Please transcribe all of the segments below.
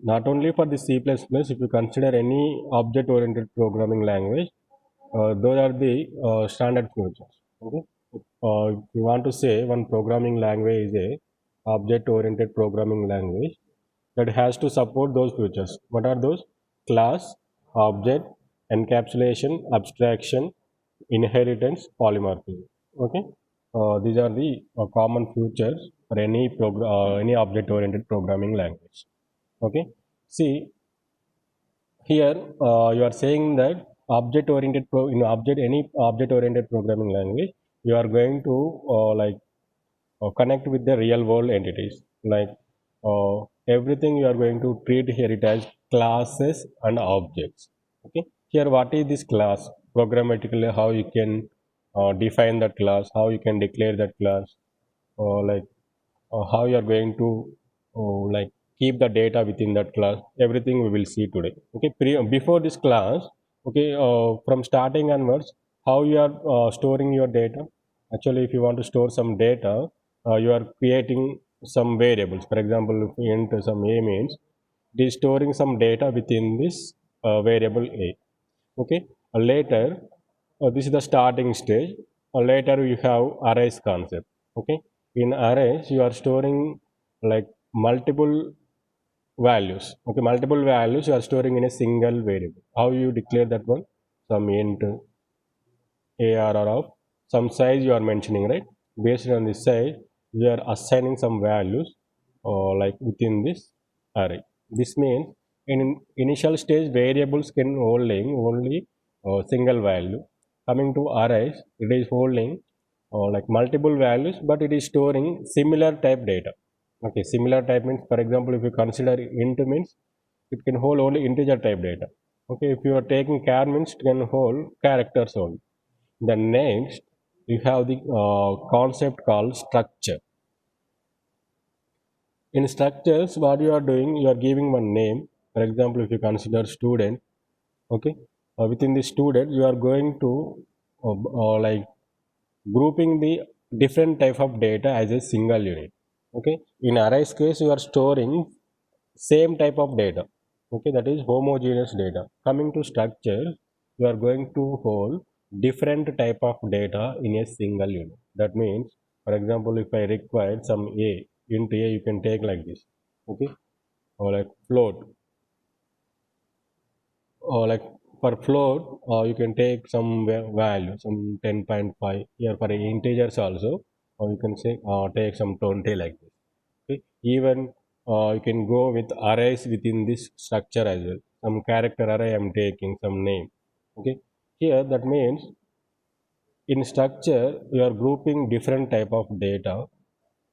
Not only for the C++, if you consider any object-oriented programming language, those are the standard features. Okay. If you want to say one programming language is a object-oriented programming language that has to support those features. What are those? Class, object, encapsulation, abstraction, inheritance, polymorphism. Okay. These are the common features for any object-oriented programming language. Okay. See, here you are saying that in any object oriented programming language, you are going to connect with the real world entities, like uh, everything you are going to treat here it as classes and objects. Okay, here what is this class? Programmatically, how you can define that class, how you can declare that class, like how you are going to like keep the data within that class. Everything we will see today. Okay, before this class, okay, from starting onwards, how you are storing your data. Actually, if you want to store some data, you are creating some variables. For example, if we enter some a means, it is storing some data within this variable a. Okay, later, this is the starting stage. Later you have arrays concept. Okay, in arrays you are storing like multiple values. Okay, multiple values you are storing in a single variable. How you declare that one? Some int arr of some size you are mentioning, right? Based on this size you are assigning some values like within this array. This means in initial stage variables can holding only single value. Coming to arrays, it is holding like multiple values, but it is storing similar type data. Okay, similar type means, for example, if you consider int means it can hold only integer type data. Okay, if you are taking char means it can hold characters only. Then next, you have the concept called structure. In structures, what you are doing, you are giving one name. For example, if you consider student, okay, within the student, you are going to like grouping the different type of data as a single unit. Okay, in arrays case, you are storing same type of data. Okay, that is homogeneous data. Coming to structure, you are going to hold different type of data in a single unit. That means, for example, if I require some a, int a, you can take like this. Okay, or like float, or like for float, you can take some value, some 10.5. Here for integers also, or you can say take some 20 like this. Okay, even you can go with arrays within this structure as well. Some character array I'm taking some name. Okay, here that means in structure you are grouping different type of data.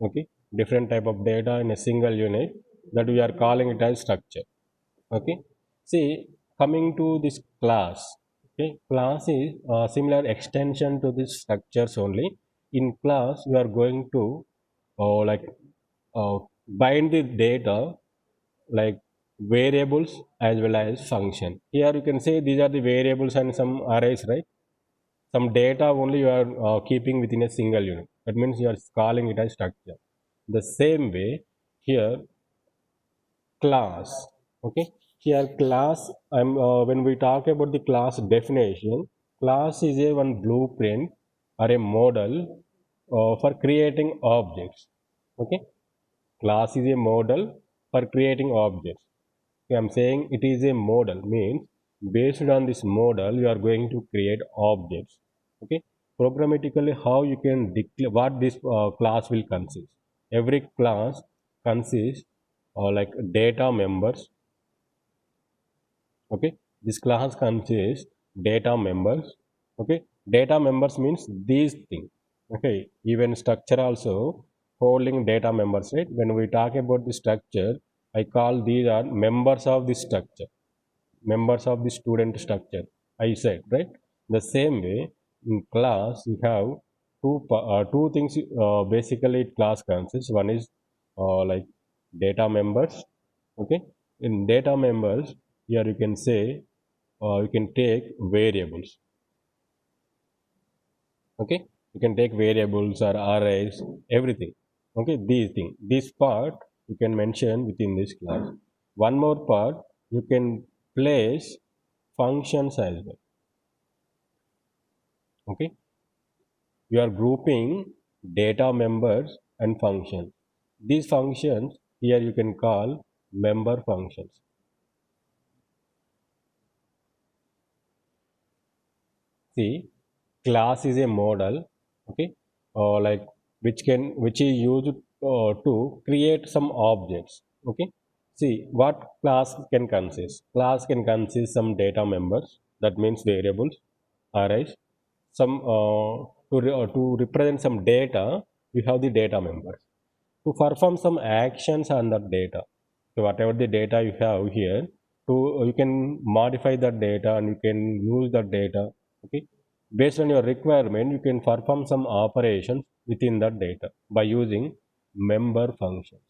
Okay, different type of data in a single unit, that we are calling it as structure. Okay, see, coming to this class. Okay, class is a similar extension to this structures only. In class you are going to like uh, bind the data like variables as well as function. Here you can say these are the variables and some arrays, right? Some data only you are keeping within a single unit. That means you are calling it as structure. The same way here, class. Okay, here class, I'm when we talk about the class definition, class is a one blueprint or a model for creating objects. Okay, class is a model for creating objects. Okay, I'm saying it is a model means based on this model you are going to create objects. Okay, programmatically how you can declare what this class will consist. Every class consists like data members. Okay, this class consists data members. Okay, data members means these things. Okay, even structure also holding data members, right? When we talk about the structure, I call these are members of the structure, members of the student structure, I said, right? The same way in class you have two things basically class consists. One is like data members. Okay, in data members, here you can say you can take variables. Okay, you can take variables or arrays, everything. Okay, these things, this part you can mention within this class. One more part, you can place functions as well. Okay, you are grouping data members and functions. These functions here you can call member functions. See, class is a model, okay, like which is used to create some objects. Okay, see what class can consist. Class can consist some data members. That means variables, arrays. Some to represent some data, you have the data members. To perform some actions on that data. So whatever the data you have here, to you can modify that data and you can use that data. Okay, based on your requirement, you can perform some operations within that data by using member functions.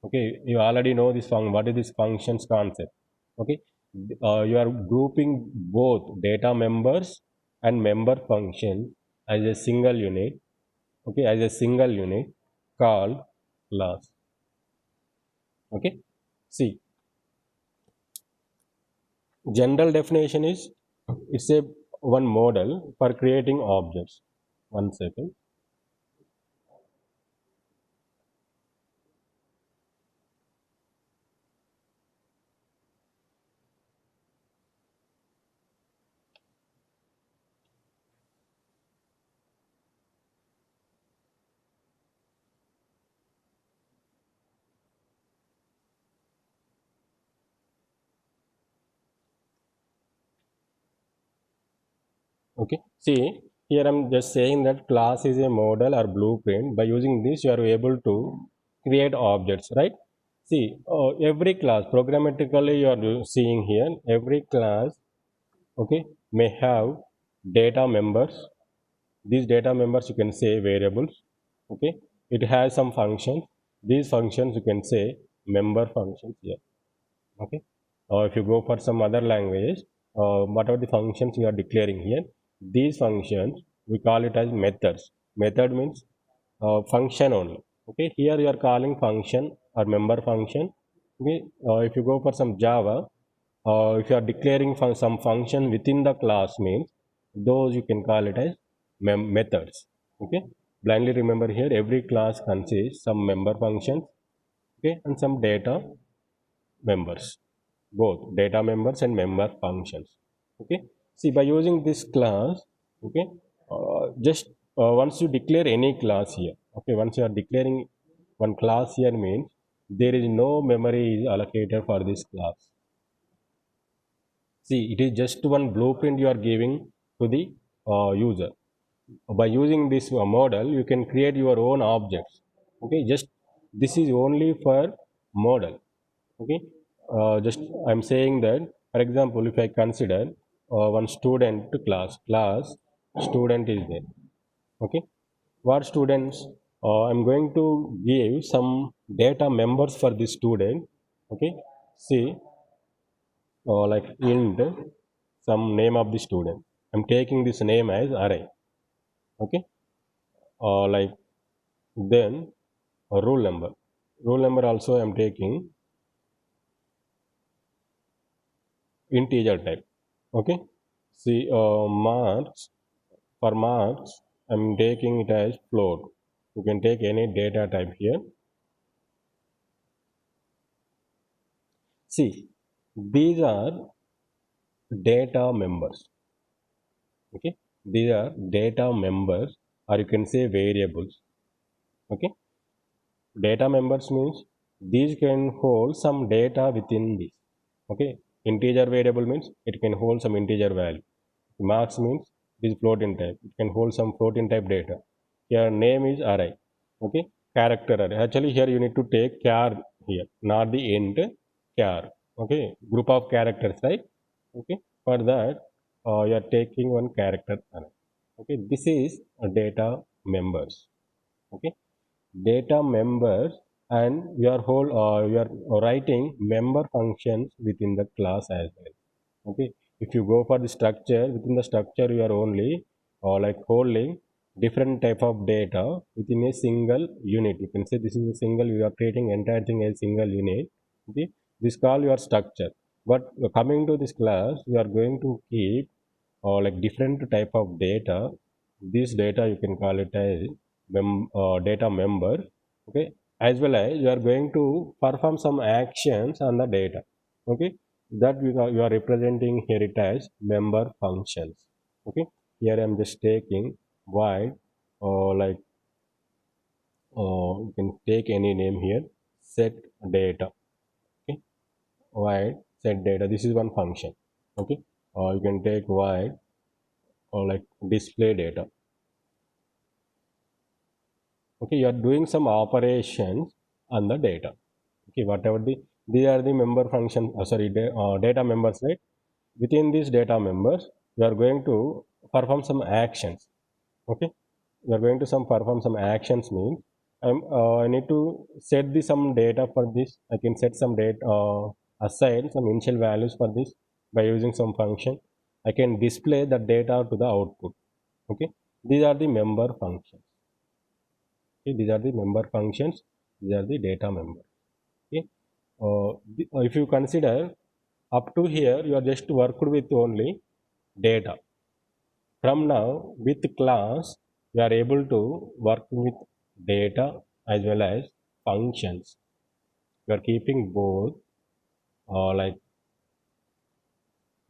Okay, you already know this function. What is this functions concept? Okay, you are grouping both data members and member function as a single unit. Okay, as a single unit called class. Okay, see, general definition is it's a one model for creating objects. One second. Okay, see, here I'm just saying that class is a model or blueprint. By using this you are able to create objects, right? See, every class programmatically you are seeing here, every class, okay, may have data members. These data members you can say variables. Okay, it has some functions. These functions you can say member functions here. Okay, or if you go for some other language, whatever the functions you are declaring here, these functions we call it as methods. Method means function only. Okay, here you are calling function or member function. Okay, if you go for some Java, if you are declaring some function within the class means those you can call it as methods. Okay, blindly remember here every class consists some member functions, okay, and some data members, both data members and member functions. Okay, see, by using this class, okay, just once you declare any class here, okay, once you are declaring one class here means there is no memory is allocated for this class. See, it is just one blueprint you are giving to the user. By using this model you can create your own objects. Okay, just this is only for model. Okay, just I'm saying that, for example, if I consider one student class student is there. Okay, what students, I'm going to give some data members for this student. Okay, see, like int some name of the student, I'm taking this name as array. Okay, like then a roll number also I'm taking integer type. Okay, see, marks, for marks I'm taking it as float. You can take any data type here. See, these are data members. Okay, these are data members, or you can say variables. Okay, data members means these can hold some data within this. Okay, integer variable means it can hold some integer value. Marks means this floating type, it can hold some floating type data. Your name is array. Okay, character array, actually here you need to take char here, not the int, char. Okay, group of characters, right? Okay, for that you are taking one character array. Okay, this is a data members. Okay, data members, and you are writing member functions within the class as well. Okay, if you go for the structure, within the structure you are only like holding different type of data within a single unit. You can say this is a single, you are creating entire thing as single unit. Okay, This call your structure. But coming to this class, you are going to keep like different type of data. This data you can call it as data member. Okay, as well as you are going to perform some actions on the data. Okay, that you are representing here it as member functions. Okay, here I am just taking void or like you can take any name here, set data. Okay, void set data, this is one function. Okay, or you can take void or like display data. Okay, you are doing some operations on the data. Okay, whatever these are the member function, sorry, data members, right? Within these data members you are going to perform some actions. Okay, we are going to some perform some actions means I need to set the some data for this. I can set some data, assign some initial values for this by using some function. I can display the data to the output. Okay, these are the member functions. Okay, these are the member functions. These are the data members. Okay, if you consider up to here you are just worked with only data. From now, with class, we are able to work with data as well as functions. We are keeping both like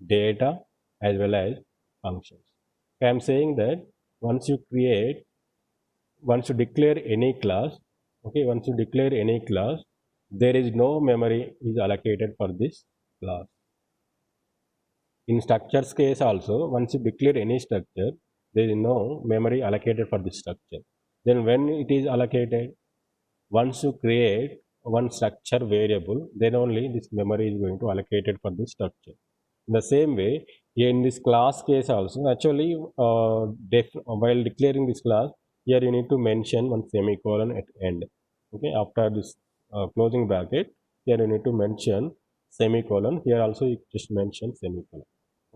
data as well as functions. I am saying that once you create, once you declare any class, okay, once you declare any class, there is no memory is allocated for this class. In structures case also, once you declare any structure, there is no memory allocated for this structure. Then when it is allocated, once you create one structure variable, then only this memory is going to allocated for this structure. In the same way, in this class case also, actually, while declaring this class, here you need to mention one semicolon at end. Okay, after this closing bracket, here you need to mention semicolon. Here also you just mention semicolon.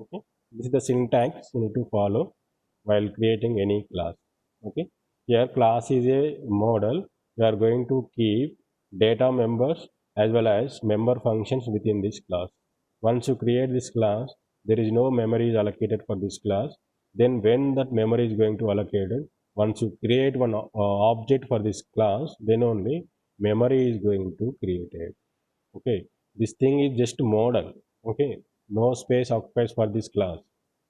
Okay, this is the syntax you need to follow while creating any class. Okay, here class is a model. We are going to keep data members as well as member functions within this class. Once you create this class, there is no memory is allocated for this class. Then when that memory is going to allocated, once you create one object for this class, then only memory is going to create it. Okay, this thing is just model. Okay, no space occupies for this class.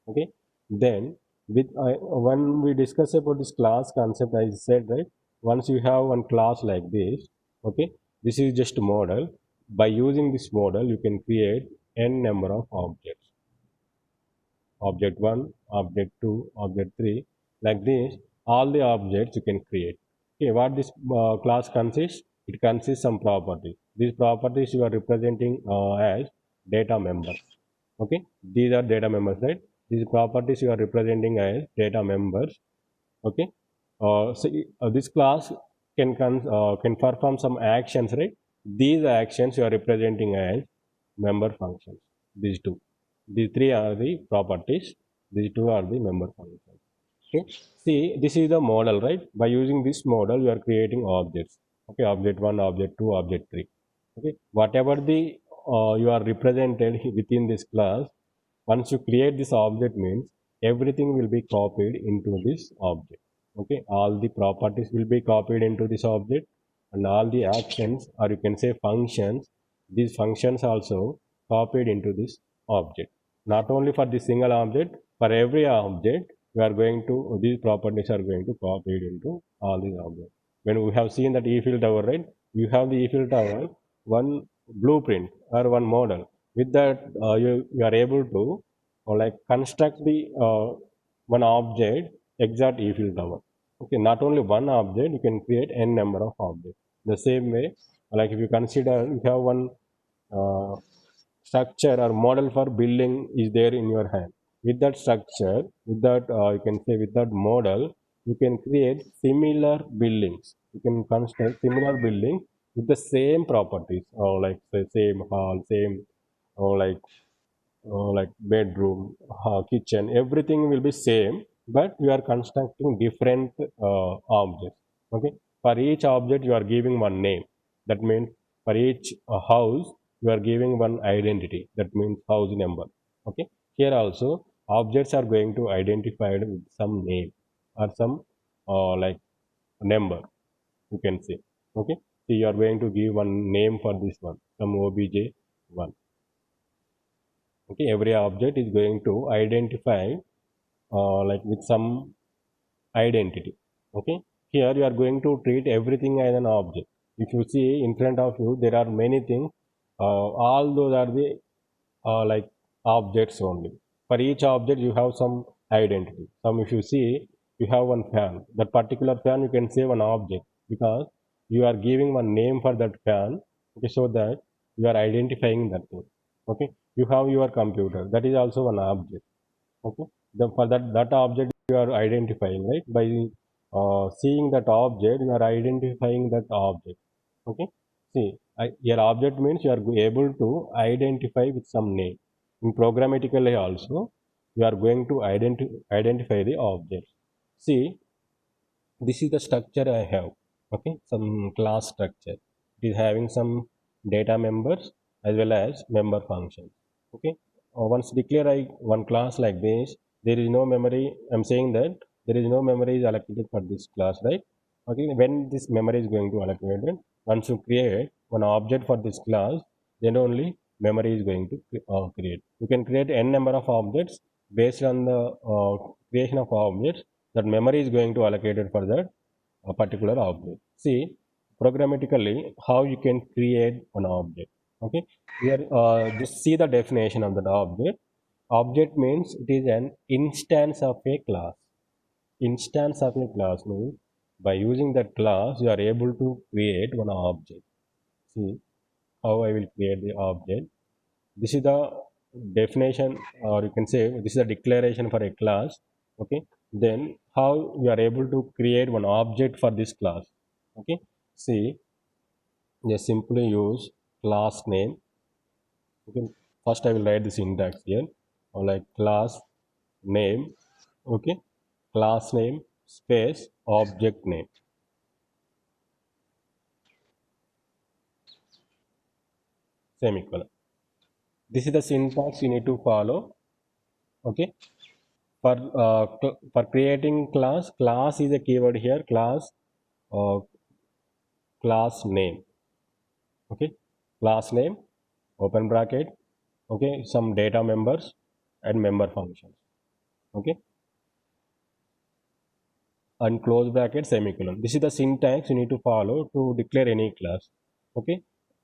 Okay, then with when we discuss about this class concept, I said, right, once you have one class like this, okay, this is just a model. By using this model you can create n number of objects, object 1, object 2, object 3, like this. All the objects you can create. Okay, what this class consists, it consists some properties. These properties you are representing as data members. Okay, these are data members, right? These properties you are representing as data members. Okay, this class can perform some actions, right? These actions you are representing as member functions. These two, these three are the properties. These two are the member functions. Okay, see, this is the model, right? By using this model you are creating objects. Okay, object 1, object 2, object 3. Okay, whatever the you are represented within this class, once you create this object means everything will be copied into this object. Okay, all the properties will be copied into this object, and all the actions, or you can say functions, these functions also copied into this object. Not only for this single object, for every object we are going to, these properties are going to copied into all these objects. When we have seen that Eiffel Tower, right, you have the Eiffel Tower one blueprint or one model. With that you are able to like construct the one object exact Eiffel Tower. Okay, not only one object, you can create n number of objects. The same way, like if you consider you have one uh, structure or model for building is there in your hand. With that structure, with that you can say with that model, you can create similar buildings. You can construct similar buildings with the same properties, or like say same hall, same, or like bedroom, kitchen, everything will be same, but you are constructing different objects. Okay, for each object you are giving one name. That means for each house you are giving one identity, that means house number. Okay, here also objects are going to identified with some name or some like number, you can say. Okay, so you are going to give one name for this one, some obj1. Okay, every object is going to identify like with some identity. Okay, here you are going to treat everything as an object. If you see in front of you, there are many things, all those are the like objects only. For each object you have some identity. Some, if you see, you have one fan, that particular fan you can say one object, because you are giving one name for that fan. Okay, so that you are identifying that thing. Okay, you have your computer, that is also one object. Okay, for that object you are identifying, right? By seeing that object you are identifying that object. Okay, see, your object means you are able to identify with some name. In programmatically also you are going to identify the object. See, this is the structure I have. Okay, some class structure. It is having some data members as well as member functions. Okay, once declare I one class like this, there is no memory. I'm saying that there is no memory is allocated for this class, right? Okay, when this memory is going to allocated, once you create one object for this class, then only memory is going to create. You can create n number of objects. Based on the creation of objects, that memory is going to allocated for that particular object. See, programmatically how you can create an object. Okay, here just see the definition of that object. Object means it is an instance of a class. Instance of a class means by using that class you are able to create one object. See how I will create the object. This is the definition, or you can say this is a declaration for a class. Okay, then how you are able to create one object for this class. Okay, see, just simply use class name. Okay, first I will write the syntax here, or like class name. Okay, class name space object name, semicolon. This is the syntax you need to follow. Okay, for for creating class, class is a keyword here. Class, uh, class name. Okay, class name, open bracket. Okay, some data members and member functions. Okay, and close bracket, semicolon. This is the syntax you need to follow to declare any class. Okay,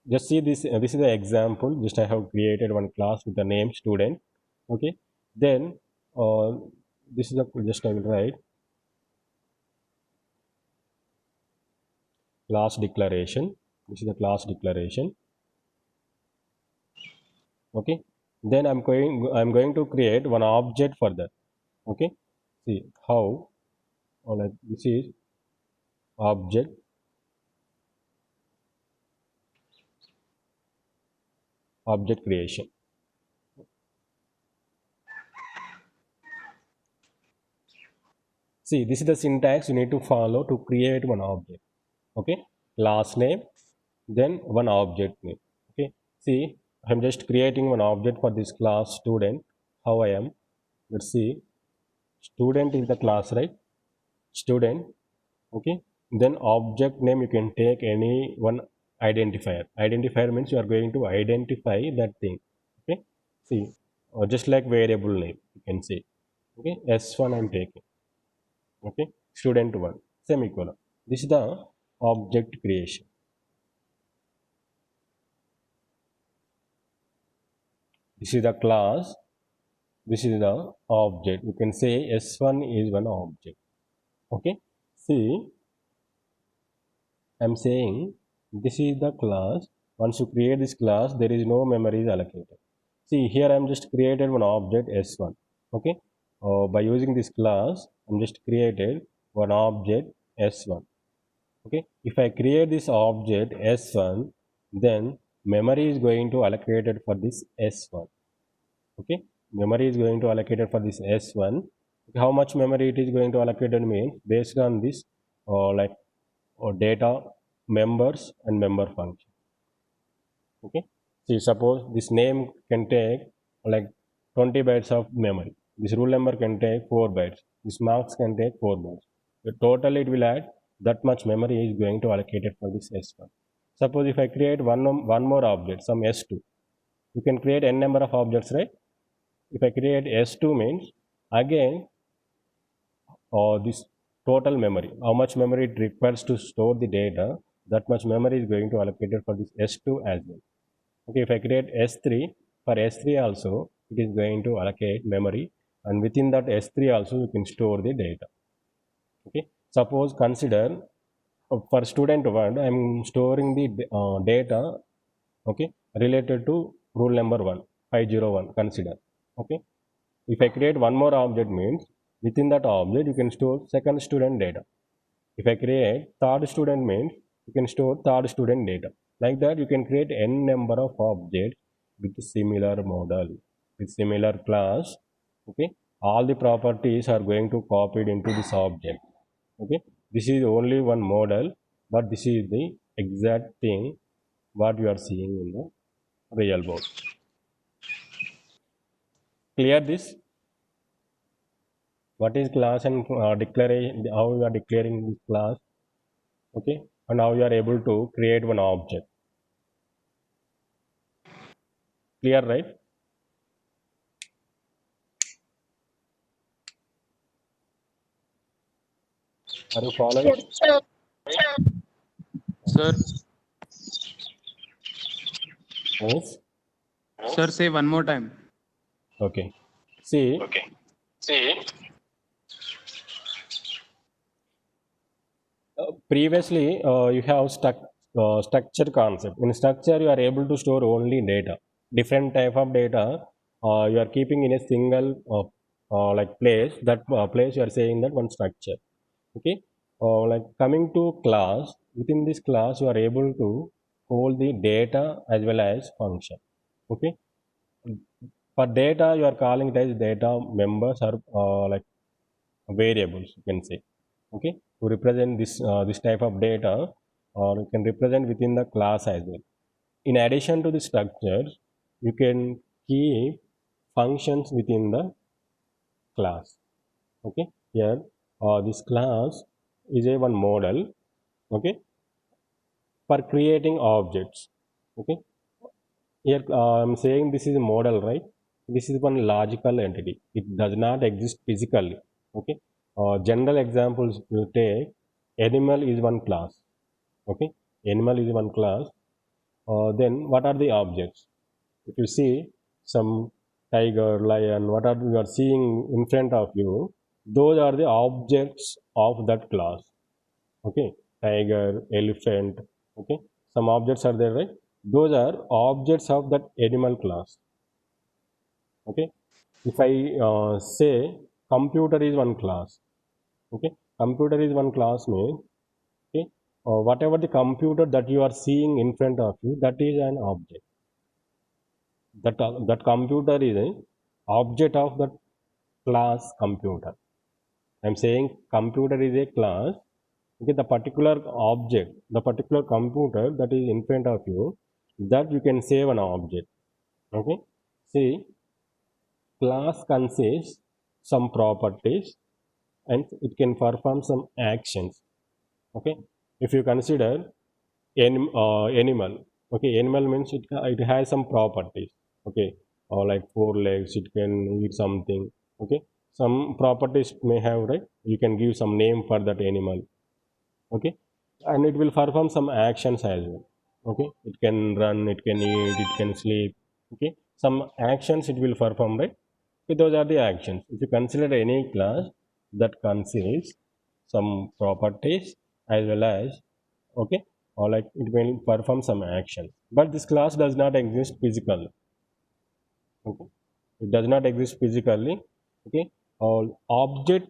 just see this. This is the example. Just I have created one class with the name student. Okay, then uh, this is the, just I will write class declaration. This is the class declaration. Okay, then I'm going to create one object for that. Okay, see how, or like this is object, object creation. See, this is the syntax you need to follow to create one object. Okay, class name, then one object name. Okay, see, I'm just creating one object for this class student. How I am, let's see, student is the class, right? Student. Okay, then object name you can take any one identifier. Identifier means you are going to identify that thing. Okay, see, just like variable name you can say. Okay, s1 I'm taking. Okay, student 1, semicolon. This is the object creation. This is the class, this is the object. You can say s1 is one object. Okay, see, I'm saying this is the class. Once you create this class, there is no memories allocated. See, here I'm just created one object s1. Okay, by using this class I'm just created one object s1. Okay, if I create this object s1, then memory is going to allocated for this s1. Okay, memory is going to allocated for this s1. How much memory it is going to allocated means based on this like data members and member function. Okay, See, suppose this name can take like 20 bytes of memory. This rule number can take 4 bytes. This marks can take 4 bytes. So totally it will add that much memory is going to allocate it for this S1. Suppose if I create one more object, some S2, you can create n number of objects, right? If I create S2 means again this total memory, how much memory it requires to store the data, that much memory is going to allocate it for this S2 as well. Okay, if I create S3, for S3 also, it is going to allocate memory, and within that S3 also you can store the data. Okay, suppose consider for student 1, I am storing the data, okay, related to rule number 1, 501, consider. Okay, if I create one more object means within that object you can store second student data. If I create third student means you can store third student data. Like that, you can create n number of objects with similar model, with similar class. Okay, all the properties are going to copied into this object. Okay, this is only one model, but this is the exact thing what you are seeing in the real world. Clear this? What is class and declaration? How you are declaring this class? Okay, and how you are able to create one object. Clear, right? Are you following? Sir, Yes. sir, say one more time. Okay. See, previously you have structure concept. In structure, you are able to store only data. Different type of data you are keeping in a single like place. That place you are saying that one structure. Okay. Like coming to class, within this class you are able to hold the data as well as function. Okay. For data, you are calling it as data members or like variables, you can say. Okay, to represent this type of data, or you can represent within the class as well. In addition to the structures, you can keep functions within the class. Okay, here this class is a one model. Okay, for creating objects. Okay, here I'm saying this is a model, right? This is one logical entity. It does not exist physically. Okay. General examples you take, animal is one class. Okay. Animal is one class. Then what are the objects? If you see some tiger, lion, what are you are seeing in front of you, those are the objects of that class. Okay, tiger, elephant. Okay, some objects are there, right? Those are objects of that animal class. Okay, if I say computer is one class. Okay, computer is one class means, okay, whatever the computer that you are seeing in front of you, that is an object. That computer is an object of that class computer. I'm saying computer is a class. Okay, the particular object, the particular computer that is in front of you, that you can save an object. Okay, see, class consists some properties and it can perform some actions. Okay, if you consider animal, okay, animal means it has some properties. Okay, or like four legs, it can eat something. Okay, some properties may have, right? You can give some name for that animal. Okay, and it will perform some actions as well. Okay, it can run, it can eat, it can sleep. Okay, some actions it will perform, right? Okay, those are the actions. If you consider any class that consists some properties as well as, okay, or like it will perform some action, but this class does not exist physically. Okay, it does not exist physically. Okay, all object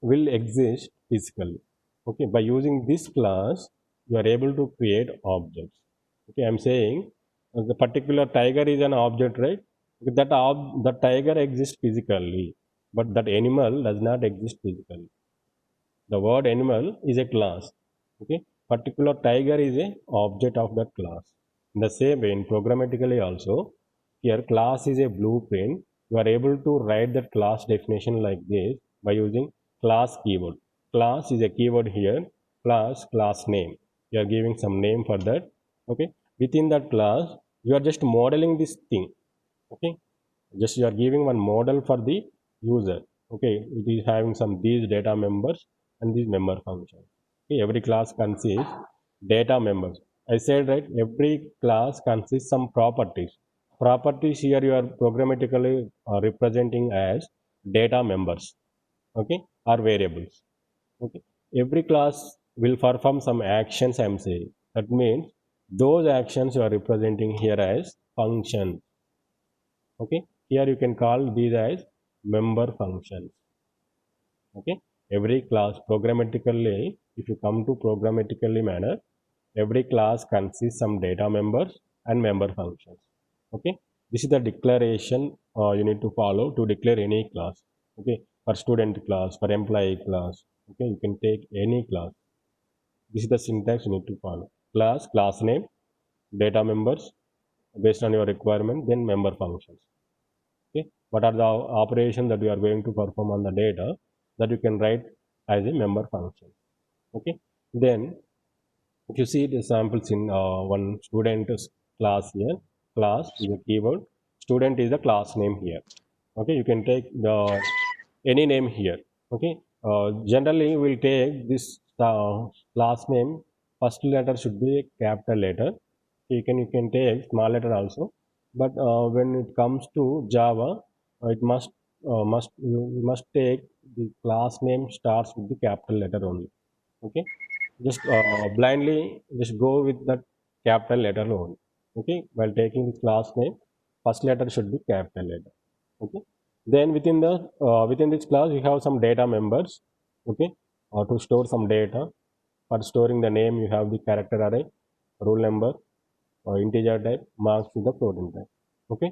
will exist physically. Okay, by using this class you are able to create objects. Okay, I'm saying the particular tiger is an object, right? Okay, the tiger exists physically, but that animal does not exist physically. The word animal is a class. Okay, particular tiger is a object of that class. In the same way, in programmatically also, here class is a blueprint. You are able to write that class definition like this by using class keyword. Class is a keyword here, class name. You are giving some name for that. Okay. Within that class, you are just modeling this thing. Okay. Just you are giving one model for the user. Okay. It is having some these data members and these member functions. Okay. Every class consists data members. I said right, every class consists some properties. Properties here you are programmatically representing as data members, okay, or variables. Okay, every class will perform some actions. I am saying that means those actions you are representing here as functions. Okay, here you can call these as member functions. Okay, every class programmatically, if you come to programmatically manner, every class consists some data members and member functions. Okay, this is the declaration you need to follow to declare any class. Okay, for student class, for employee class, okay, you can take any class. This is the syntax you need to follow. Class name, data members based on your requirement, then member functions. Okay, what are the operations that you are going to perform on the data that you can write as a member function. Okay, then if you see the samples in one student class here, class is a keyword, student is the class name here. Okay, you can take the any name here. Okay, generally we'll take this class name, first letter should be a capital letter. You can take small letter also, but when it comes to Java, it you must take the class name starts with the capital letter only. Okay, just blindly just go with that capital letter only. Okay, while taking the class name, first letter should be capital letter. Okay, then within this class you have some data members. Okay, to store some data. For storing the name you have the character array, rule number, integer type, marks with the floating type. Okay,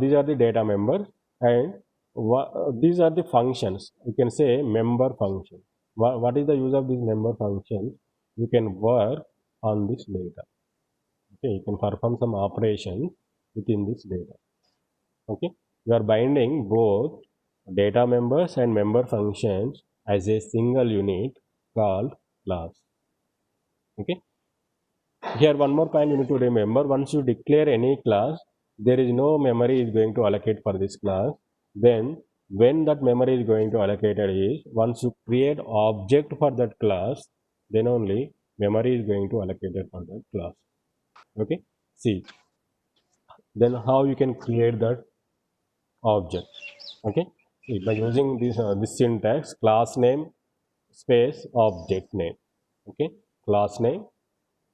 these are the data members, and these are the functions. You can say member function. What is the use of these member functions? You can work on this data. Okay, you can perform some operations within this data. Okay, you are binding both data members and member functions as a single unit called class. Okay, here one more point you need to remember: once you declare any class, there is no memory is going to allocate for this class. Then when that memory is going to allocated is once you create object for that class, then only memory is going to allocated for that class. Okay, see, then how you can create that object. Okay, see, by using this syntax, class name space object name. Okay, class name.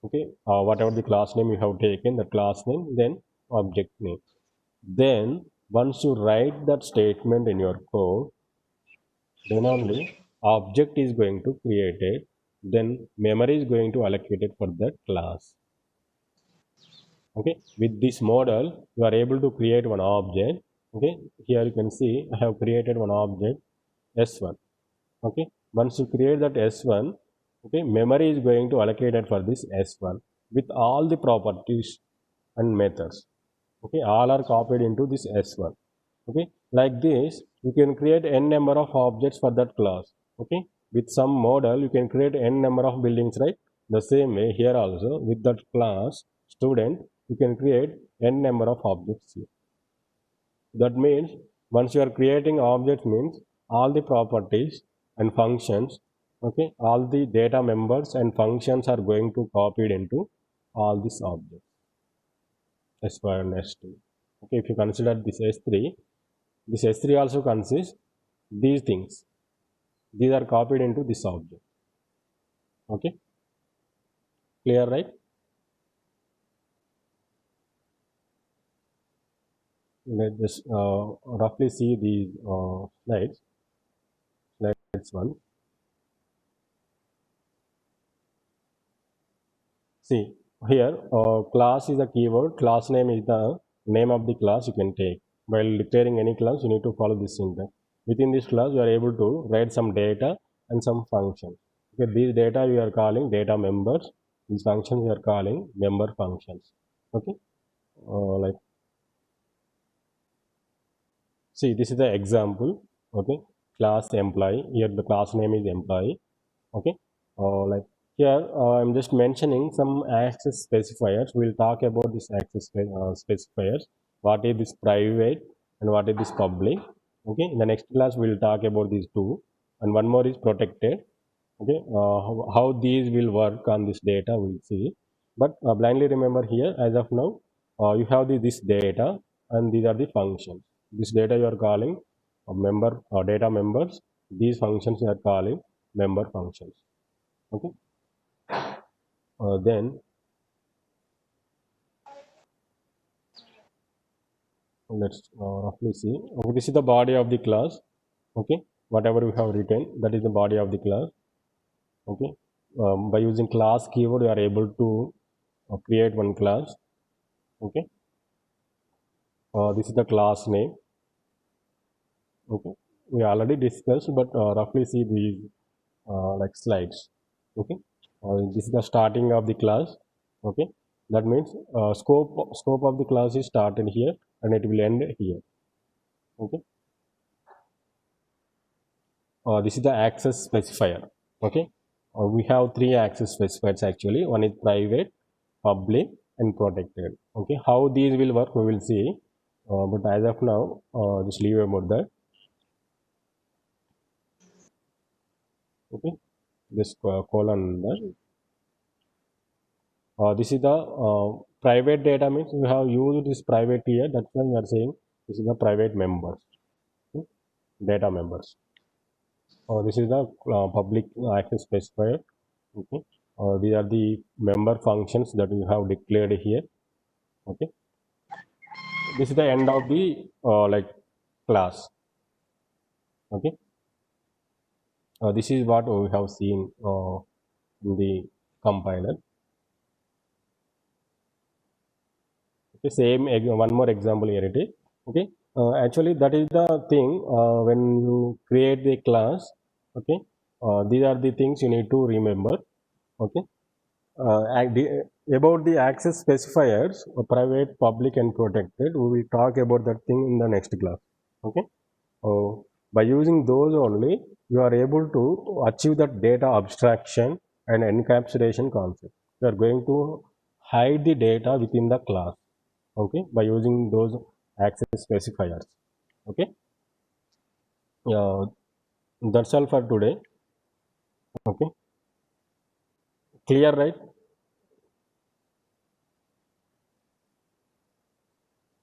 Okay, whatever the class name you have taken, the class name, then object name. Then once you write that statement in your code, then only object is going to create it, then memory is going to allocate it for that class. Okay, with this model you are able to create one object. Okay, here you can see I have created one object s1. Okay, once you create that s1, okay, memory is going to allocate it for this s1 with all the properties and methods. Okay, all are copied into this s1. Okay, like this you can create n number of objects for that class. Okay, with some model you can create n number of buildings, right? The same way here also with that class student you can create n number of objects here. That means once you are creating objects means all the properties and functions, okay, all the data members and functions are going to copied into all these objects, s1 and s2. Okay, if you consider this s3, this s3 also consists these things. These are copied into this object. Okay, clear, right? Let's just roughly see these slides. Slides one. See here, class is a keyword. Class name is the name of the class you can take. While declaring any class, you need to follow this syntax. Within this class, you are able to write some data and some functions. Okay, these data we are calling data members. These functions we are calling member functions. Okay, like see, this is the example. Okay, class employee. Here the class name is employee. Okay, like here I'm just mentioning some access specifiers. We'll talk about this access specifiers. What is this private and what is this public? Okay, in the next class we'll talk about these two, and one more is protected. Okay, how these will work on this data we'll see, but blindly remember here as of now you have this data, and these are the functions. This data you are calling member data members. These functions you are calling member functions. Okay, then let's roughly see. Okay, this is the body of the class. Okay, whatever we have written, that is the body of the class. Okay, by using class keyword you are able to create one class. Okay, this is the class name. Okay, we already discussed, but roughly see these like slides. Okay, this is the starting of the class. Okay, that means scope of the class is started here and it will end here. Okay, this is the access specifier. Okay, we have three access specifiers actually. One is private, public, and protected. Okay, how these will work we will see. But as of now, just leave about that. Okay, just colon that. This is the private data, means you have used this private here. That's why you are saying this is the private members, okay, data members. This is the public access specifier. Okay, these are the member functions that you have declared here. Okay, this is the end of the like class. Okay, this is what we have seen in the compiler. Okay, same one more example here it is. Okay, actually that is the thing when you create the class. Okay, these are the things you need to remember. Okay, about the access specifiers, private, public, and protected, we will talk about that thing in the next class. Okay, uh, by using those only you are able to achieve that data abstraction and encapsulation concept. You are going to hide the data within the class. Okay, by using those access specifiers. Okay, that's all for today. Okay, clear, right?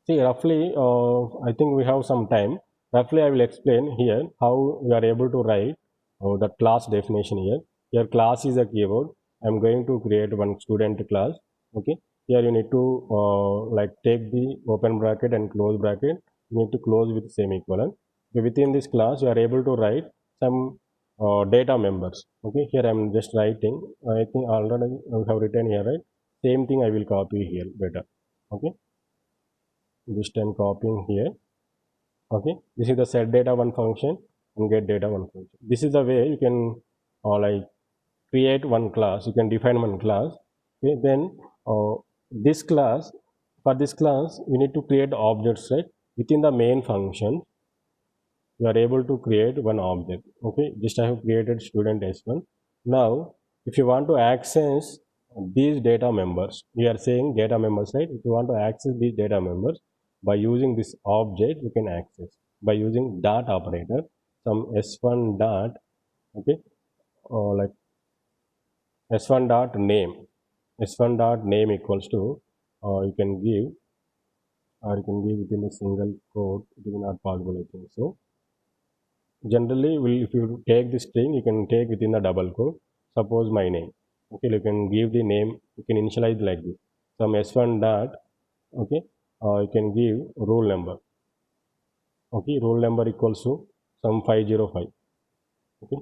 See, roughly I think we have some time. Roughly I will explain here how we are able to write the class definition here. Here class is a keyword. I'm going to create one student class. Okay, here you need to like take the open bracket and close bracket. You need to close with semicolon. Okay, within this class you are able to write some data members. Okay, here I'm just writing. I think already I have written here, right? Same thing I will copy here better. Okay, just I'm copying here. Okay, this is the set data one function and get data one function. This is the way you can like create one class. You can define one class. Okay, then this class, for this class you need to create objects, right? Within the main function you are able to create one object. Okay, just I have created student s1. Now if you want to access these data members, we are saying data members, right? If you want to access these data members, by using this object you can access by using dot operator, some s1 dot. Okay, like s1 dot name, s1 dot name equals to you can give, or you can give within a single quote. It is not possible, I think so. Generally if you take the string you can take within the double quote. Suppose my name. Okay, you can give the name, you can initialize like this, some s1 dot. Okay, you can give roll number. Okay, roll number equals to some 505. Okay,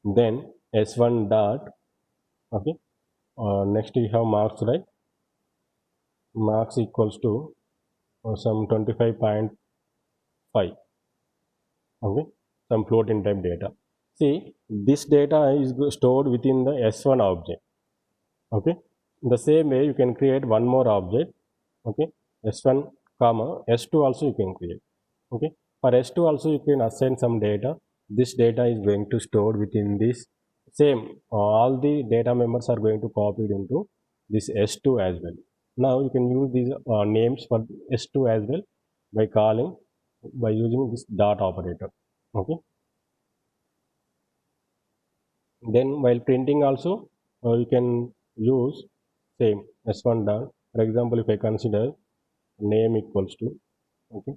then s1 dot. Okay, next you have marks, right? Marks equals to some 25.5. Okay, some floating type data. See, this data is stored within the s1 object. Okay, The same way you can create one more object, okay, s1 comma s2 also you can create, okay. For s2 also you can assign some data. This data is going to stored within this same, all the data members are going to copied into this s2 as well. Now you can use these names for s2 as well by calling, by using this dot operator, okay. Then while printing also, you can use same s1 dot. For example, if I consider name equals to, okay.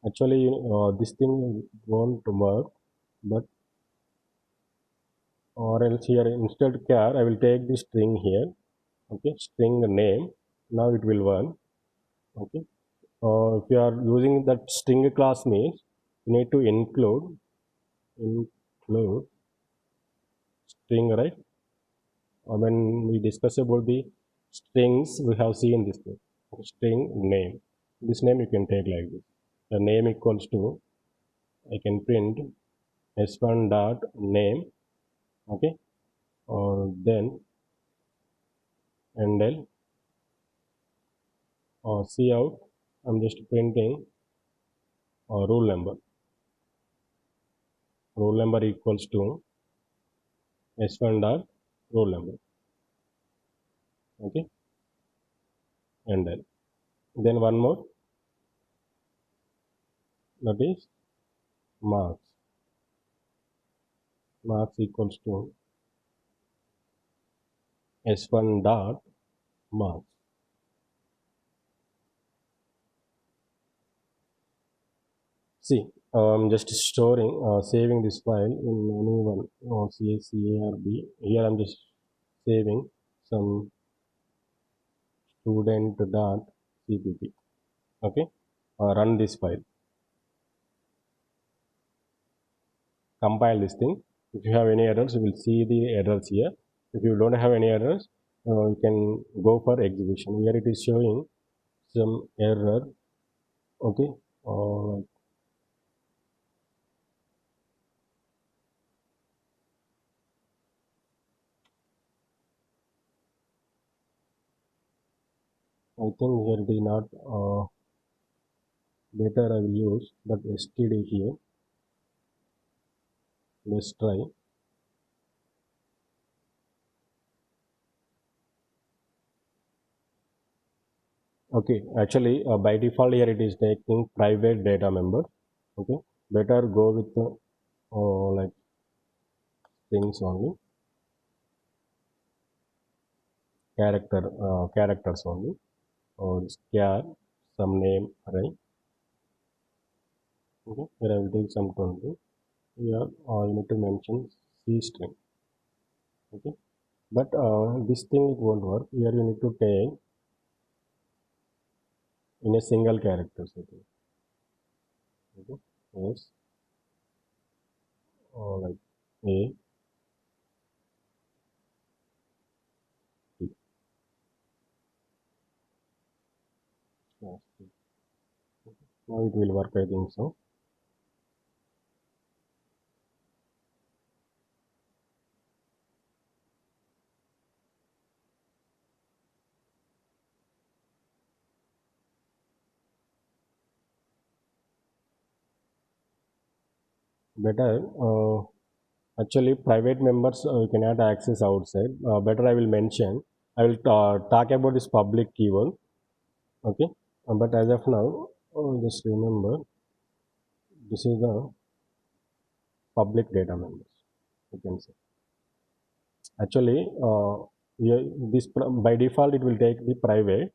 Actually, this thing won't work, but or else here instead char, I will take the string here, okay, string name. Now it will run, okay. If you are using that string class means you need to include string, right? When we discuss about the strings, we have seen this thing. String name. This name you can take like this. The name equals to, I can print s1 dot name, okay, or then endl or cout. I'm just printing roll number. Roll number equals to s1 dot roll number, okay, endl. Then one more, that is marks. Marks equals to s1 dot marks. See, I'm just storing, saving this file in anyone, CACARB. Here I'm just saving some student.cpp. Okay, run this file, compile this thing. If you have any errors, you will see the errors here. If you don't have any errors, you can go for execution. Here it is showing some error. Okay, uh, I think here it is not. Better I will use that std here. Let's try. Okay, actually, by default here it is taking private data member. Okay, better go with like strings only, characters only, or char some name array. Okay, here I will take some 20. Here you need to mention C string. Okay, but this thing it won't work. Here you need to take in a single character. Okay, okay. Yes, like A, T. Yes. Now it will work, I think so. Better. Actually, private members you cannot access outside. Better I will mention. I will talk about this public keyword. Okay, but as of now, just remember this is the public data members. You can say. Actually, yeah, by default it will take the private.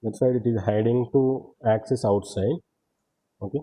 That's why it is hiding to access outside. Okay.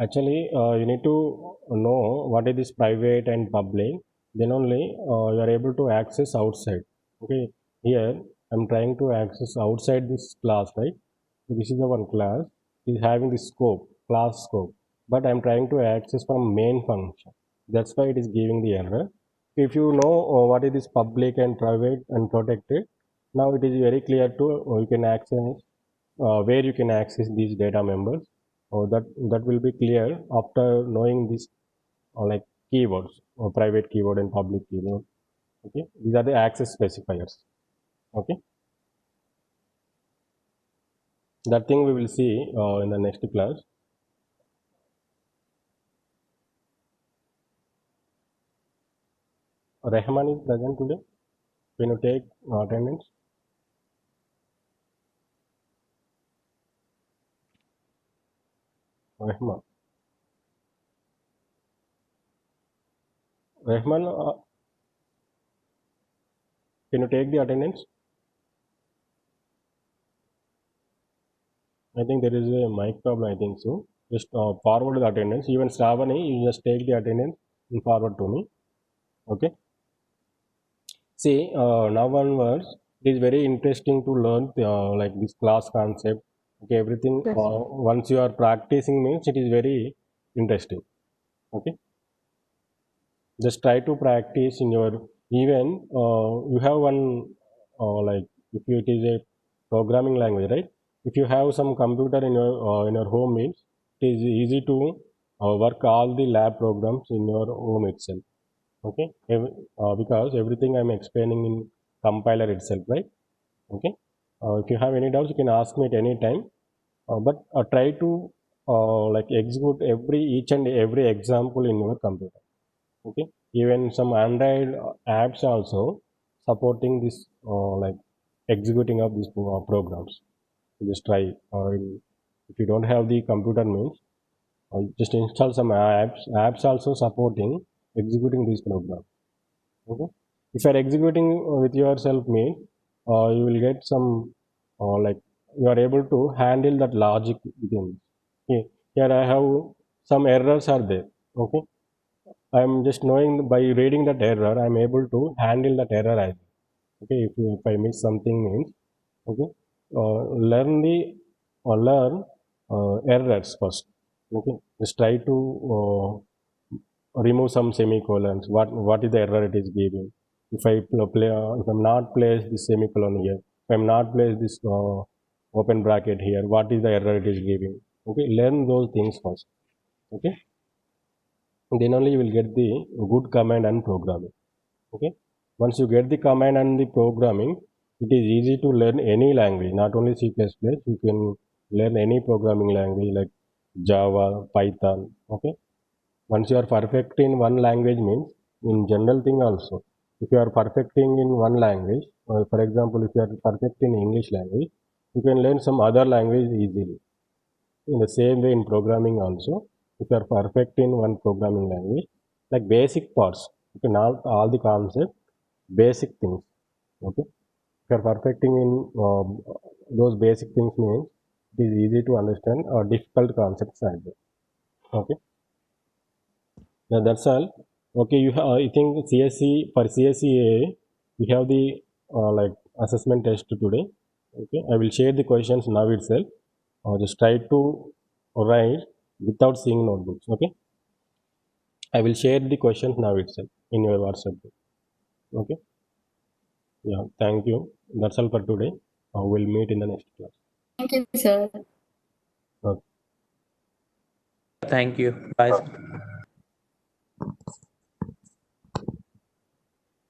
Actually, you need to know what is this private and public. Then only you are able to access outside. Okay, here I'm trying to access outside this class, right? So this is the one class is having the scope, class scope, but I'm trying to access from main function. That's why it is giving the error. If you know what is this public and private and protected, now it is very clear to you can access where you can access these data members. That will be clear after knowing this like keywords or private keyword and public keyword. Okay, these are the access specifiers. Okay, that thing we will see in the next class. Rahman is present today. Can you take attendance? Rahman, Rahman, can you take the attendance? I think there is a mic problem. I think so. Just forward the attendance. Even Stravani, you just take the attendance and forward to me. Okay. See, now onwards, it is very interesting to learn like this class concept. Okay, everything. Yes. Once you are practicing means it is very interesting. Okay, just try to practice in your even you have one like if it is a programming language, right? If you have some computer in your home means it is easy to work all the lab programs in your home itself. Okay, because everything I'm explaining in compiler itself, right? Okay, if you have any doubts you can ask me at any time, but try to like execute every each and every example in your computer. Okay, even some Android apps also supporting this like executing of these programs. Just try if you don't have the computer means just install some apps also supporting executing these programs. Okay, if you are executing with yourself means you will get some like you are able to handle that logic within. Okay, here I have some errors are there. Okay, I'm just knowing by reading that error I'm able to handle that error as well. Okay, if I miss something means okay, learn the learn errors first. Okay, just try to remove some semicolons. What is the error it is giving? If I play, if I'm not place this semicolon here, if I'm not place this open bracket here, what is the error it is giving? Okay, learn those things first. Okay, then only you will get the good command and programming. Okay, once you get the command and the programming, it is easy to learn any language, not only C++. You can learn any programming language like Java, Python. Okay, once you are perfect in one language means in general thing also, if you are perfecting in one language, for example if you are perfect in English language, you can learn some other language easily. In the same way in programming also, if you are perfect in one programming language, like basic parts, you can all the concept, basic things. Okay, if you are perfecting in those basic things means it is easy to understand difficult concepts as well. Okay, yeah, that's all. Okay, you have, I think CSC for CSCA we have the like assessment test today. Okay, I will share the questions now itself. Just try to write without seeing notebooks. Okay, I will share the questions now itself in your WhatsApp group. Okay, yeah, thank you. That's all for today. We'll meet in the next class. Thank you, sir. Okay. Thank you. Bye.